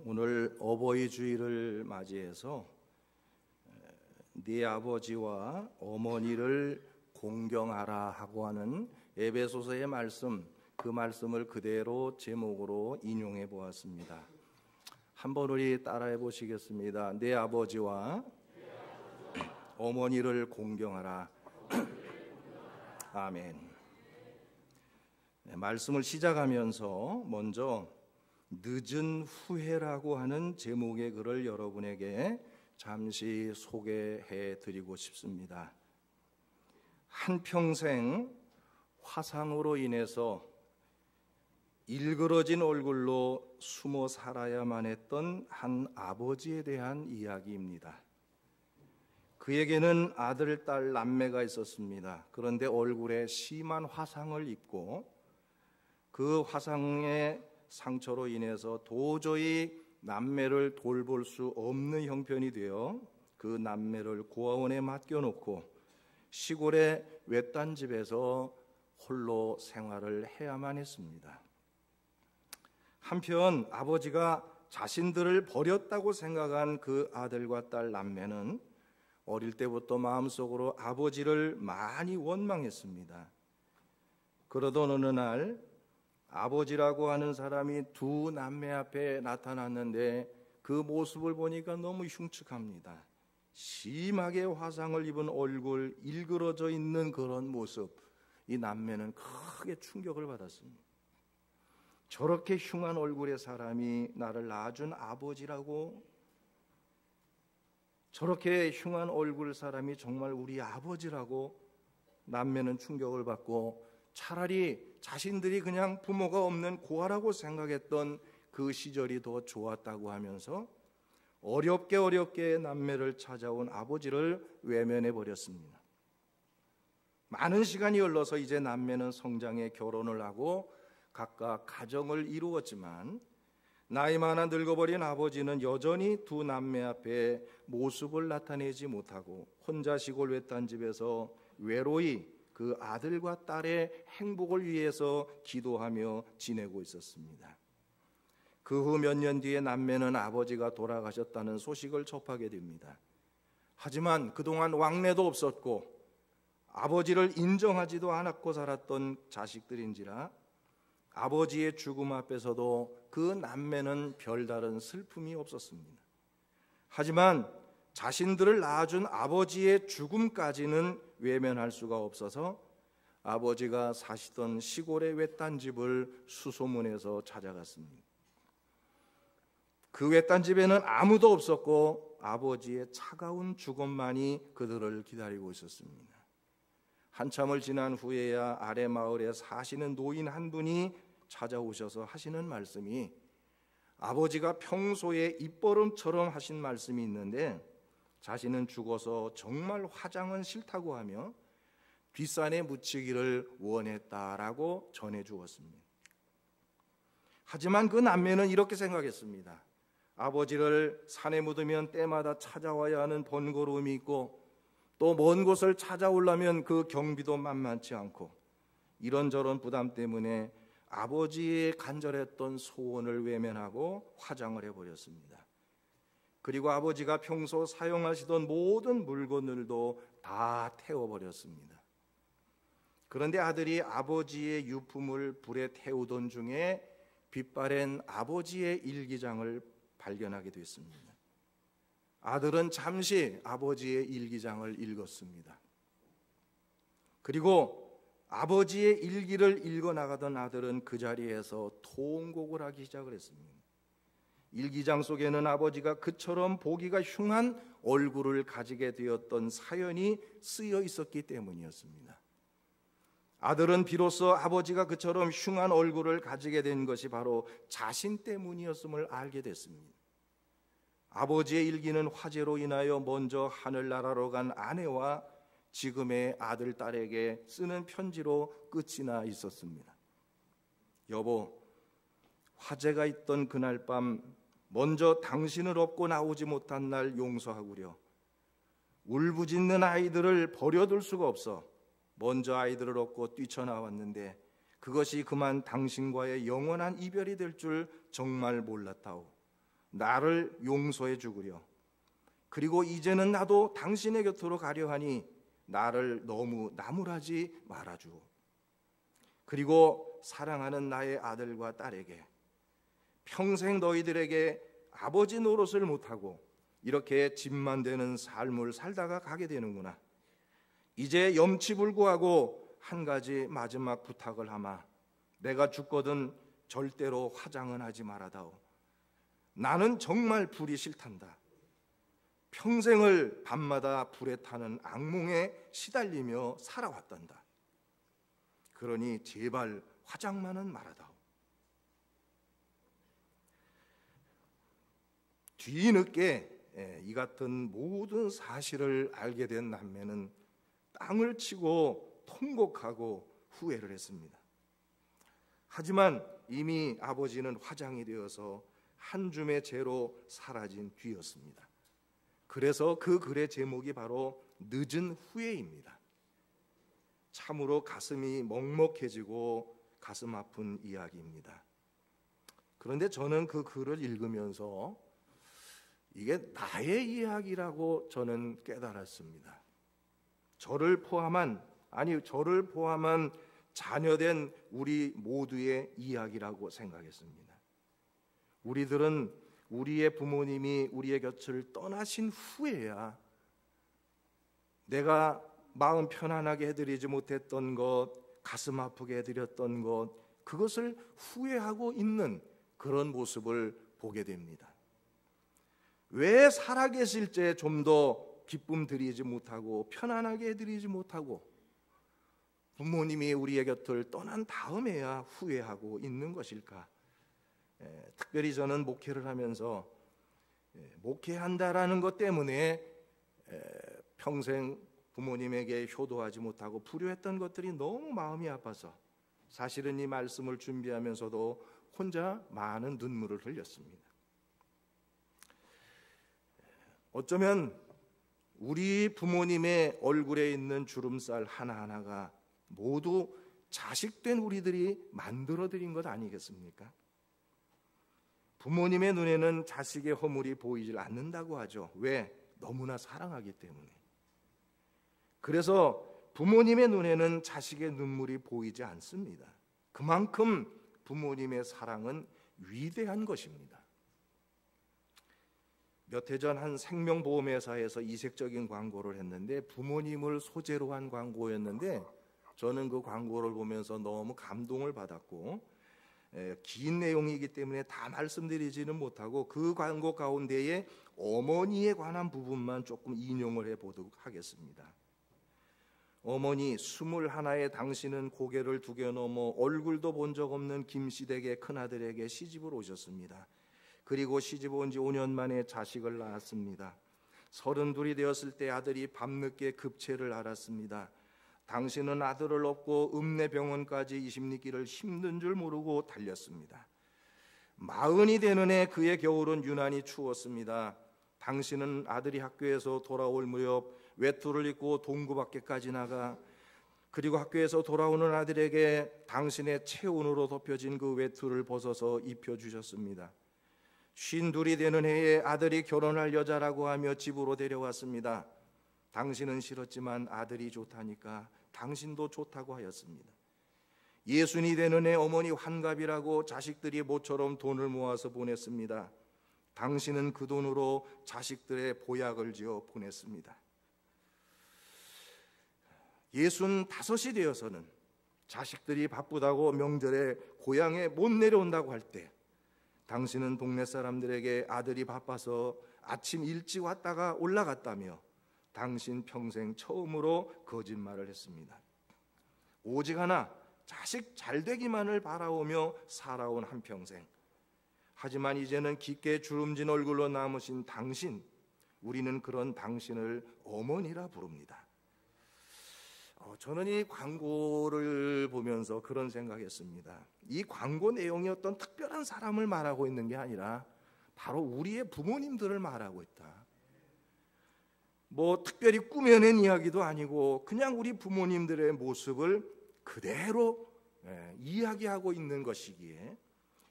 오늘 어버이 주일을 맞이해서 네 아버지와 어머니를 공경하라 하고 하는 에베소서의 말씀, 그 말씀을 그대로 제목으로 인용해 보았습니다. 한번 우리 따라해 보시겠습니다. 네 아버지와 어머니를 공경하라. 아멘. 말씀을 시작하면서 먼저 늦은 후회라고 하는 제목의 글을 여러분에게 잠시 소개해 드리고 싶습니다. 한평생 화상으로 인해서 일그러진 얼굴로 숨어 살아야만 했던 한 아버지에 대한 이야기입니다. 그에게는 아들, 딸, 남매가 있었습니다. 그런데 얼굴에 심한 화상을 입고 그 화상의 상처로 인해서 도저히 남매를 돌볼 수 없는 형편이 되어 그 남매를 고아원에 맡겨놓고 시골의 외딴 집에서 홀로 생활을 해야만 했습니다. 한편 아버지가 자신들을 버렸다고 생각한 그 아들과 딸 남매는 어릴 때부터 마음속으로 아버지를 많이 원망했습니다. 그러던 어느 날 아버지라고 하는 사람이 두 남매 앞에 나타났는데 그 모습을 보니까 너무 흉측합니다. 심하게 화상을 입은 얼굴, 일그러져 있는 그런 모습, 이 남매는 크게 충격을 받았습니다. 저렇게 흉한 얼굴의 사람이 나를 낳아준 아버지라고, 저렇게 흉한 얼굴 사람이 정말 우리 아버지라고 남매는 충격을 받고, 차라리 자신들이 그냥 부모가 없는 고아라고 생각했던 그 시절이 더 좋았다고 하면서 어렵게 남매를 찾아온 아버지를 외면해 버렸습니다. 많은 시간이 흘러서 이제 남매는 성장해 결혼을 하고 각각 가정을 이루었지만 나이 많아 늙어버린 아버지는 여전히 두 남매 앞에 모습을 나타내지 못하고 혼자 시골 외딴 집에서 외로이 그 아들과 딸의 행복을 위해서 기도하며 지내고 있었습니다. 그 후 몇 년 뒤에 남매는 아버지가 돌아가셨다는 소식을 접하게 됩니다. 하지만 그동안 왕래도 없었고 아버지를 인정하지도 않았고 살았던 자식들인지라 아버지의 죽음 앞에서도 그 남매는 별다른 슬픔이 없었습니다. 하지만 자신들을 낳아준 아버지의 죽음까지는 외면할 수가 없어서 아버지가 사시던 시골의 외딴 집을 수소문해서 찾아갔습니다. 그 외딴 집에는 아무도 없었고 아버지의 차가운 죽음만이 그들을 기다리고 있었습니다. 한참을 지난 후에야 아래 마을에 사시는 노인 한 분이 찾아오셔서 하시는 말씀이, 아버지가 평소에 입버릇처럼 하신 말씀이 있는데 자신은 죽어서 정말 화장은 싫다고 하며 뒷산에 묻히기를 원했다라고 전해 주었습니다. 하지만 그 남매는 이렇게 생각했습니다. 아버지를 산에 묻으면 때마다 찾아와야 하는 번거로움이 있고 또 먼 곳을 찾아오려면 그 경비도 만만치 않고 이런저런 부담 때문에 아버지의 간절했던 소원을 외면하고 화장을 해버렸습니다. 그리고 아버지가 평소 사용하시던 모든 물건들도 다 태워버렸습니다. 그런데 아들이 아버지의 유품을 불에 태우던 중에 빛바랜 아버지의 일기장을 발견하게 됐습니다. 아들은 잠시 아버지의 일기장을 읽었습니다. 그리고 아버지의 일기를 읽어나가던 아들은 그 자리에서 통곡을 하기 시작을 했습니다. 일기장 속에는 아버지가 그처럼 보기가 흉한 얼굴을 가지게 되었던 사연이 쓰여 있었기 때문이었습니다. 아들은 비로소 아버지가 그처럼 흉한 얼굴을 가지게 된 것이 바로 자신 때문이었음을 알게 됐습니다. 아버지의 일기는 화재로 인하여 먼저 하늘나라로 간 아내와 지금의 아들, 딸에게 쓰는 편지로 끝이 나 있었습니다. 여보, 화재가 있던 그날 밤 먼저 당신을 업고 나오지 못한 날 용서하구려. 울부짖는 아이들을 버려둘 수가 없어 먼저 아이들을 업고 뛰쳐나왔는데 그것이 그만 당신과의 영원한 이별이 될 줄 정말 몰랐다오. 나를 용서해 주구려. 그리고 이제는 나도 당신의 곁으로 가려 하니 나를 너무 나무라지 말아주오. 그리고 사랑하는 나의 아들과 딸에게 평생 너희들에게 아버지 노릇을 못하고 이렇게 집만 되는 삶을 살다가 가게 되는구나. 이제 염치불구하고 한 가지 마지막 부탁을 하마. 내가 죽거든 절대로 화장은 하지 말아다오. 나는 정말 불이 싫단다. 평생을 밤마다 불에 타는 악몽에 시달리며 살아왔단다. 그러니 제발 화장만은 말아다오. 뒤늦게 이 같은 모든 사실을 알게 된 남매는 땅을 치고 통곡하고 후회를 했습니다. 하지만 이미 아버지는 화장이 되어서 한 줌의 재로 사라진 뒤였습니다. 그래서 그 글의 제목이 바로 늦은 후회입니다. 참으로 가슴이 먹먹해지고 가슴 아픈 이야기입니다. 그런데 저는 그 글을 읽으면서 이게 나의 이야기라고 저는 깨달았습니다. 저를 포함한 자녀된 우리 모두의 이야기라고 생각했습니다. 우리들은 우리의 부모님이 우리의 곁을 떠나신 후에야 내가 마음 편안하게 해드리지 못했던 것, 가슴 아프게 해드렸던 것, 그것을 후회하고 있는 그런 모습을 보게 됩니다. 왜 살아계실 때 좀 더 기쁨 드리지 못하고 편안하게 해드리지 못하고 부모님이 우리의 곁을 떠난 다음에야 후회하고 있는 것일까? 특별히 저는 목회를 하면서 목회한다라는 것 때문에 평생 부모님에게 효도하지 못하고 불효했던 것들이 너무 마음이 아파서 사실은 이 말씀을 준비하면서도 혼자 많은 눈물을 흘렸습니다. 어쩌면 우리 부모님의 얼굴에 있는 주름살 하나하나가 모두 자식된 우리들이 만들어드린 것 아니겠습니까? 부모님의 눈에는 자식의 허물이 보이질 않는다고 하죠. 왜? 너무나 사랑하기 때문에. 그래서 부모님의 눈에는 자식의 눈물이 보이지 않습니다. 그만큼 부모님의 사랑은 위대한 것입니다. 몇 해 전 한 생명보험회사에서 이색적인 광고를 했는데 부모님을 소재로 한 광고였는데 저는 그 광고를 보면서 너무 감동을 받았고 긴 내용이기 때문에 다 말씀드리지는 못하고 그 광고 가운데에 어머니에 관한 부분만 조금 인용을 해보도록 하겠습니다. 어머니 21에 당신은 고개를 두 개 넘어 얼굴도 본 적 없는 김씨댁의 큰아들에게 시집을 오셨습니다. 그리고 시집 온 지 5년 만에 자식을 낳았습니다. 32이 되었을 때 아들이 밤늦게 급체를 앓았습니다. 당신은 아들을 얻고 읍내병원까지 20리길을 힘든 줄 모르고 달렸습니다. 40이 되는 해 그의 겨울은 유난히 추웠습니다. 당신은 아들이 학교에서 돌아올 무렵 외투를 입고 동구 밖에까지 나가 그리고 학교에서 돌아오는 아들에게 당신의 체온으로 덮여진 그 외투를 벗어서 입혀주셨습니다. 52이 되는 해에 아들이 결혼할 여자라고 하며 집으로 데려왔습니다. 당신은 싫었지만 아들이 좋다니까 당신도 좋다고 하였습니다. 60이 되는 해 어머니 환갑이라고 자식들이 모처럼 돈을 모아서 보냈습니다. 당신은 그 돈으로 자식들의 보약을 지어 보냈습니다. 65이 되어서는 자식들이 바쁘다고 명절에 고향에 못 내려온다고 할 때 당신은 동네 사람들에게 아들이 바빠서 아침 일찍 왔다가 올라갔다며 당신 평생 처음으로 거짓말을 했습니다. 오직 하나 자식 잘 되기만을 바라오며 살아온 한평생. 하지만 이제는 깊게 주름진 얼굴로 남으신 당신, 우리는 그런 당신을 어머니라 부릅니다. 저는 이 광고를 보면서 그런 생각했습니다. 이 광고 내용이 어떤 특별한 사람을 말하고 있는 게 아니라 바로 우리의 부모님들을 말하고 있다. 뭐 특별히 꾸며낸 이야기도 아니고 그냥 우리 부모님들의 모습을 그대로 이야기하고 있는 것이기에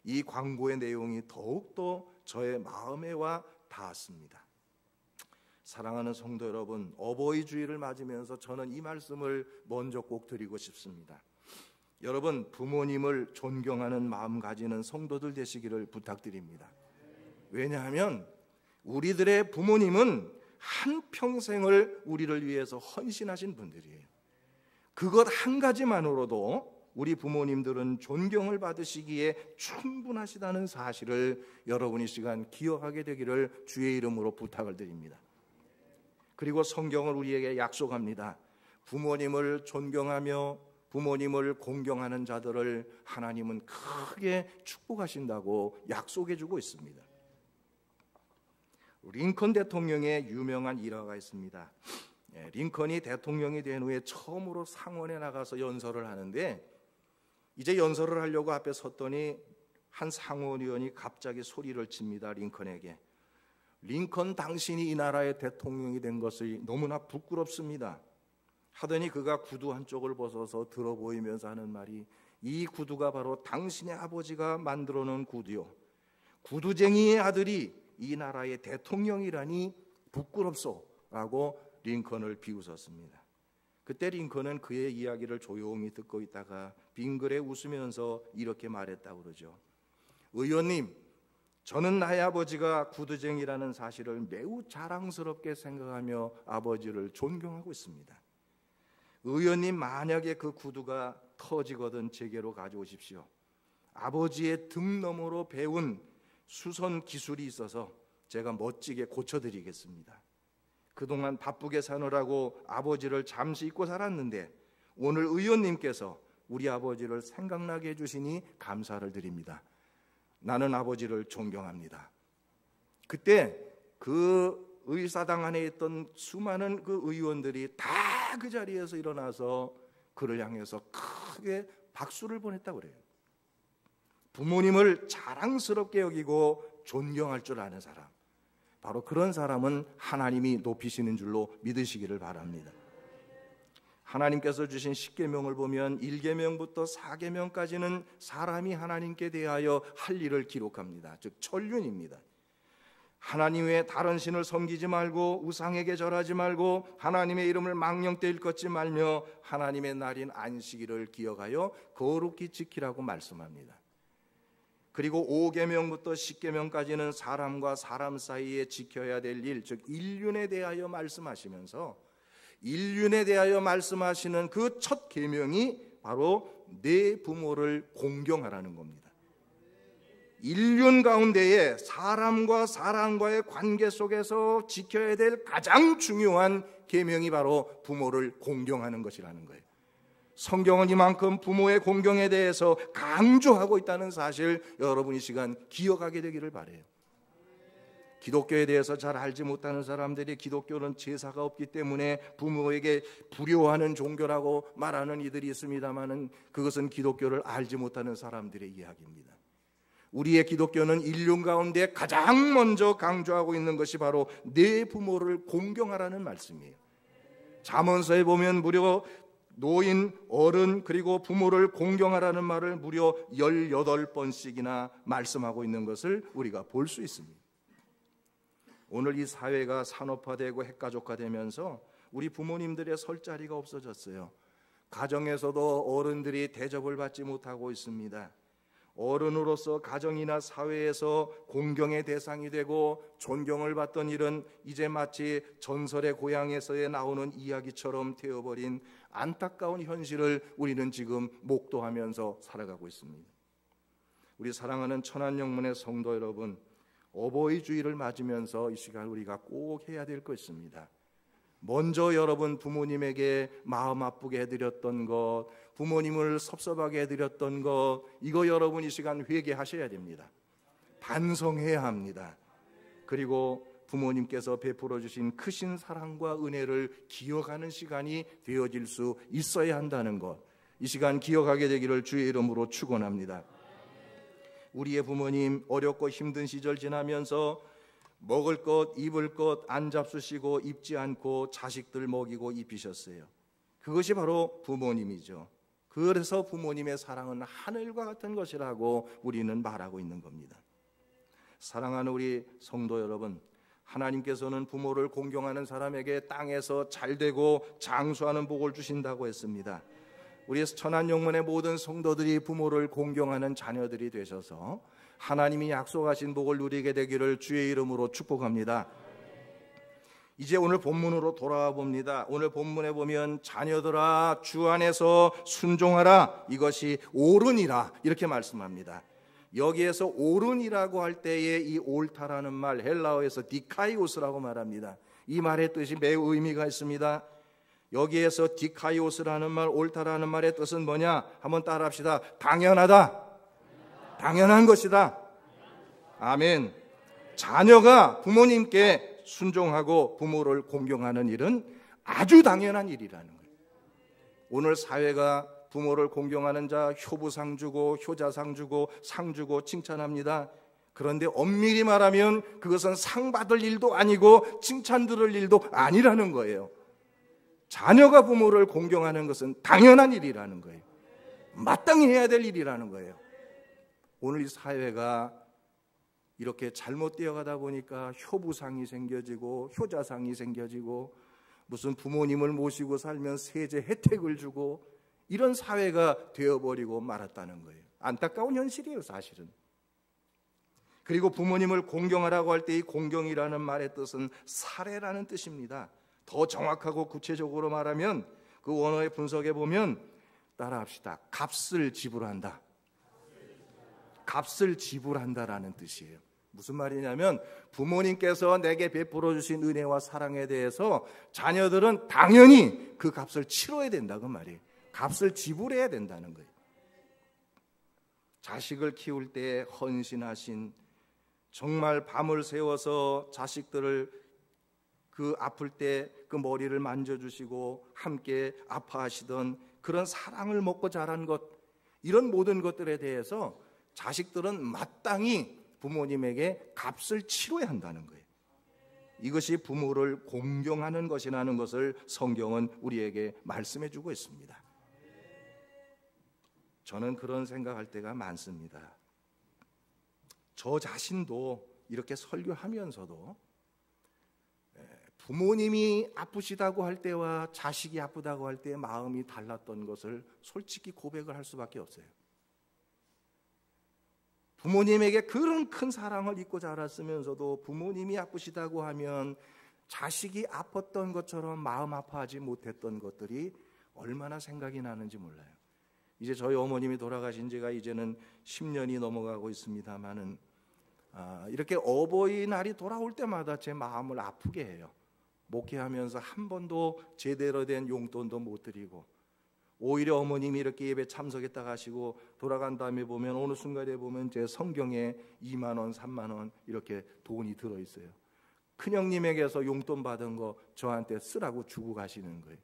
이 광고의 내용이 더욱더 저의 마음에 와 닿았습니다. 사랑하는 성도 여러분, 어버이 주일을 맞으면서 저는 이 말씀을 먼저 꼭 드리고 싶습니다. 여러분, 부모님을 존경하는 마음 가지는 성도들 되시기를 부탁드립니다. 왜냐하면 우리들의 부모님은 한평생을 우리를 위해서 헌신하신 분들이에요. 그것 한 가지만으로도 우리 부모님들은 존경을 받으시기에 충분하시다는 사실을 여러분 이 시간 기억하게 되기를 주의 이름으로 부탁을 드립니다. 그리고 성경은 우리에게 약속합니다. 부모님을 존경하며 부모님을 공경하는 자들을 하나님은 크게 축복하신다고 약속해 주고 있습니다. 링컨 대통령의 유명한 일화가 있습니다. 링컨이 대통령이 된 후에 처음으로 상원에 나가서 연설을 하는데, 이제 연설을 하려고 앞에 섰더니 한 상원의원이 갑자기 소리를 칩니다. 링컨에게. 링컨, 당신이 이 나라의 대통령이 된 것이 너무나 부끄럽습니다 하더니 그가 구두 한쪽을 벗어서 들어 보이면서 하는 말이, 이 구두가 바로 당신의 아버지가 만들어 놓은 구두요, 구두쟁이의 아들이 이 나라의 대통령이라니 부끄럽소 라고 링컨을 비웃었습니다. 그때 링컨은 그의 이야기를 조용히 듣고 있다가 빙그레 웃으면서 이렇게 말했다고 그러죠. 의원님, 저는 나의 아버지가 구두쟁이라는 사실을 매우 자랑스럽게 생각하며 아버지를 존경하고 있습니다. 의원님, 만약에 그 구두가 터지거든 제게로 가져오십시오. 아버지의 등 너머로 배운 수선 기술이 있어서 제가 멋지게 고쳐드리겠습니다. 그동안 바쁘게 사느라고 아버지를 잠시 잊고 살았는데 오늘 의원님께서 우리 아버지를 생각나게 해주시니 감사를 드립니다. 나는 아버지를 존경합니다. 그때 그 의사당 안에 있던 수많은 그 의원들이 다 그 자리에서 일어나서 그를 향해서 크게 박수를 보냈다고 그래요. 부모님을 자랑스럽게 여기고 존경할 줄 아는 사람, 바로 그런 사람은 하나님이 높이시는 줄로 믿으시기를 바랍니다. 하나님께서 주신 10계명을 보면 1계명부터 4계명까지는 사람이 하나님께 대하여 할 일을 기록합니다. 즉 천륜입니다. 하나님 외에 다른 신을 섬기지 말고 우상에게 절하지 말고 하나님의 이름을 망령되 일컫지 말며 하나님의 날인 안식일을 기억하여 거룩히 지키라고 말씀합니다. 그리고 5계명부터 10계명까지는 사람과 사람 사이에 지켜야 될 일, 즉 일륜에 대하여 말씀하시면서 일륜에 대하여 말씀하시는 그 첫 계명이 바로 내 부모를 공경하라는 겁니다. 인륜 가운데에 사람과 사람과의 관계 속에서 지켜야 될 가장 중요한 계명이 바로 부모를 공경하는 것이라는 거예요. 성경은 이만큼 부모의 공경에 대해서 강조하고 있다는 사실 여러분 이 시간 기억하게 되기를 바라요. 기독교에 대해서 잘 알지 못하는 사람들이 기독교는 제사가 없기 때문에 부모에게 불효하는 종교라고 말하는 이들이 있습니다마는 그것은 기독교를 알지 못하는 사람들의 이야기입니다. 우리의 기독교는 인륜 가운데 가장 먼저 강조하고 있는 것이 바로 내 부모를 공경하라는 말씀이에요. 잠언서에 보면 무려 노인, 어른 그리고 부모를 공경하라는 말을 무려 18번씩이나 말씀하고 있는 것을 우리가 볼 수 있습니다. 오늘 이 사회가 산업화되고 핵가족화되면서 우리 부모님들의 설 자리가 없어졌어요. 가정에서도 어른들이 대접을 받지 못하고 있습니다. 어른으로서 가정이나 사회에서 공경의 대상이 되고 존경을 받던 일은 이제 마치 전설의 고향에서의 나오는 이야기처럼 되어버린 안타까운 현실을 우리는 지금 목도하면서 살아가고 있습니다. 우리 사랑하는 천안영문의 성도 여러분, 어버이 주일을 맞으면서 이 시간 우리가 꼭 해야 될 것입니다. 먼저 여러분 부모님에게 마음 아프게 해드렸던 것, 부모님을 섭섭하게 해드렸던 것, 이거 여러분 이 시간 회개하셔야 됩니다. 반성해야 합니다. 그리고 부모님께서 베풀어 주신 크신 사랑과 은혜를 기억하는 시간이 되어질 수 있어야 한다는 것, 이 시간 기억하게 되기를 주의 이름으로 축원합니다. 우리의 부모님 어렵고 힘든 시절 지나면서 먹을 것, 입을 것 안 잡수시고 입지 않고 자식들 먹이고 입히셨어요. 그것이 바로 부모님이죠. 그 그래서 부모님의 사랑은 하늘과 같은 것이라고 우리는 말하고 있는 겁니다. 사랑하는 우리 성도 여러분, 하나님께서는 부모를 공경하는 사람에게 땅에서 잘되고 장수하는 복을 주신다고 했습니다. 우리 천안용문의 모든 성도들이 부모를 공경하는 자녀들이 되셔서 하나님이 약속하신 복을 누리게 되기를 주의 이름으로 축복합니다. 이제 오늘 본문으로 돌아와 봅니다. 오늘 본문에 보면 자녀들아 주 안에서 순종하라, 이것이 옳으니라 이렇게 말씀합니다. 여기에서 옳으니라고 할 때에 이 옳다라는 말, 헬라어에서 디카이오스라고 말합니다. 이 말의 뜻이 매우 의미가 있습니다. 여기에서 디카이오스라는 말, 옳다라는 말의 뜻은 뭐냐? 한번 따라합시다. 당연하다, 당연한 것이다. 아멘. 자녀가 부모님께 순종하고 부모를 공경하는 일은 아주 당연한 일이라는 거예요. 오늘 사회가 부모를 공경하는 자 효부상 주고 효자상 주고 상 주고 칭찬합니다. 그런데 엄밀히 말하면 그것은 상 받을 일도 아니고 칭찬 들을 일도 아니라는 거예요. 자녀가 부모를 공경하는 것은 당연한 일이라는 거예요. 마땅히 해야 될 일이라는 거예요. 오늘 이 사회가 이렇게 잘못 되어가다 보니까 효부상이 생겨지고 효자상이 생겨지고 무슨 부모님을 모시고 살면 세제 혜택을 주고 이런 사회가 되어버리고 말았다는 거예요. 안타까운 현실이에요, 사실은. 그리고 부모님을 공경하라고 할 때 이 공경이라는 말의 뜻은 사례라는 뜻입니다. 더 정확하고 구체적으로 말하면 그 원어의 분석에 보면 따라합시다. 값을 지불한다. 값을 지불한다라는 뜻이에요. 무슨 말이냐면 부모님께서 내게 베풀어 주신 은혜와 사랑에 대해서 자녀들은 당연히 그 값을 치러야 된다 그 말이에요. 값을 지불해야 된다는 거예요. 자식을 키울 때 헌신하신, 정말 밤을 새워서 자식들을 그 아플 때 그 머리를 만져주시고 함께 아파하시던 그런 사랑을 먹고 자란 것, 이런 모든 것들에 대해서 자식들은 마땅히 부모님에게 값을 치러야 한다는 거예요. 이것이 부모를 공경하는 것이라는 것을 성경은 우리에게 말씀해 주고 있습니다. 저는 그런 생각할 때가 많습니다. 저 자신도 이렇게 설교하면서도 부모님이 아프시다고 할 때와 자식이 아프다고 할 때 마음이 달랐던 것을 솔직히 고백을 할 수밖에 없어요. 부모님에게 그런 큰 사랑을 잊고 자랐으면서도 부모님이 아프시다고 하면 자식이 아팠던 것처럼 마음 아파하지 못했던 것들이 얼마나 생각이 나는지 몰라요. 이제 저희 어머님이 돌아가신 지가 이제는 10년이 넘어가고 있습니다만은 이렇게 어버이날이 돌아올 때마다 제 마음을 아프게 해요. 목회하면서 한 번도 제대로 된 용돈도 못 드리고, 오히려 어머님이 이렇게 예배 참석했다 가시고 돌아간 다음에 보면 어느 순간에 보면 제 성경에 2만 원, 3만 원 이렇게 돈이 들어있어요. 큰형님에게서 용돈 받은 거 저한테 쓰라고 주고 가시는 거예요.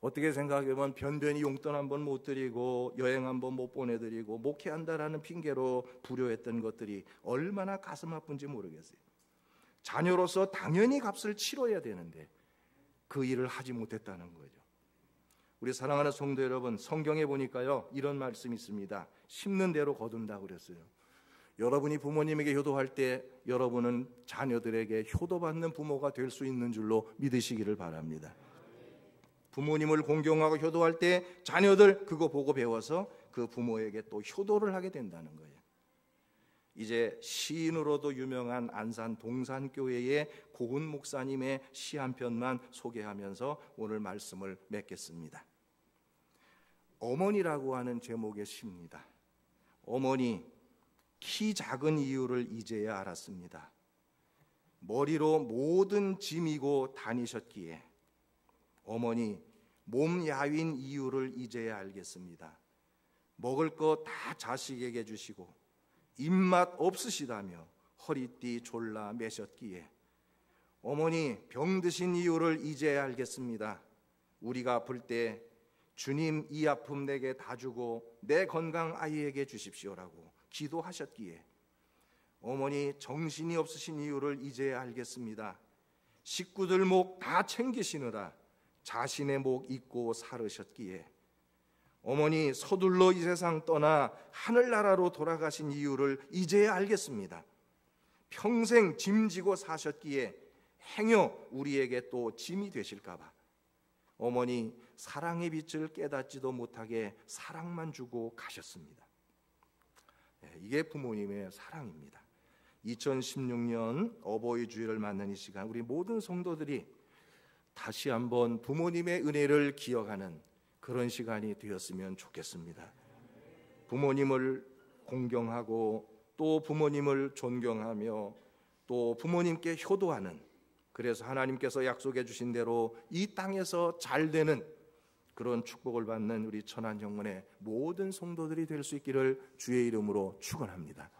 어떻게 생각해보면 변변히 용돈 한 번 못 드리고 여행 한 번 못 보내드리고 목회한다라는 핑계로 불효했던 것들이 얼마나 가슴 아픈지 모르겠어요. 자녀로서 당연히 값을 치러야 되는데 그 일을 하지 못했다는 거죠. 우리 사랑하는 성도 여러분, 성경에 보니까요 이런 말씀이 있습니다. 심는 대로 거둔다고 그랬어요. 여러분이 부모님에게 효도할 때 여러분은 자녀들에게 효도받는 부모가 될 수 있는 줄로 믿으시기를 바랍니다. 부모님을 공경하고 효도할 때 자녀들 그거 보고 배워서 그 부모에게 또 효도를 하게 된다는 거예요. 이제 시인으로도 유명한 안산 동산교회의 고은 목사님의 시 한 편만 소개하면서 오늘 말씀을 맺겠습니다. 어머니라고 하는 제목의 시입니다. 어머니, 키 작은 이유를 이제야 알았습니다. 머리로 모든 짐이고 다니셨기에. 어머니, 몸 야윈 이유를 이제야 알겠습니다. 먹을 거 다 자식에게 주시고 입맛 없으시다며 허리띠 졸라 매셨기에. 어머니, 병드신 이유를 이제야 알겠습니다. 우리가 아플 때 주님 이 아픔 내게 다 주고 내 건강 아이에게 주십시오라고 기도하셨기에. 어머니, 정신이 없으신 이유를 이제야 알겠습니다. 식구들 목 다 챙기시느라 자신의 목 잊고 살으셨기에. 어머니 서둘러 이 세상 떠나 하늘나라로 돌아가신 이유를 이제야 알겠습니다. 평생 짐지고 사셨기에 행여 우리에게 또 짐이 되실까 봐 어머니 사랑의 빛을 깨닫지도 못하게 사랑만 주고 가셨습니다. 이게 부모님의 사랑입니다. 2016년 어버이 주일을 맞는 이 시간, 우리 모든 성도들이 다시 한번 부모님의 은혜를 기억하는 그런 시간이 되었으면 좋겠습니다. 부모님을 공경하고 또 부모님을 존경하며 또 부모님께 효도하는, 그래서 하나님께서 약속해 주신 대로 이 땅에서 잘 되는 그런 축복을 받는 우리 천안정문의 모든 성도들이 될 수 있기를 주의 이름으로 축원합니다.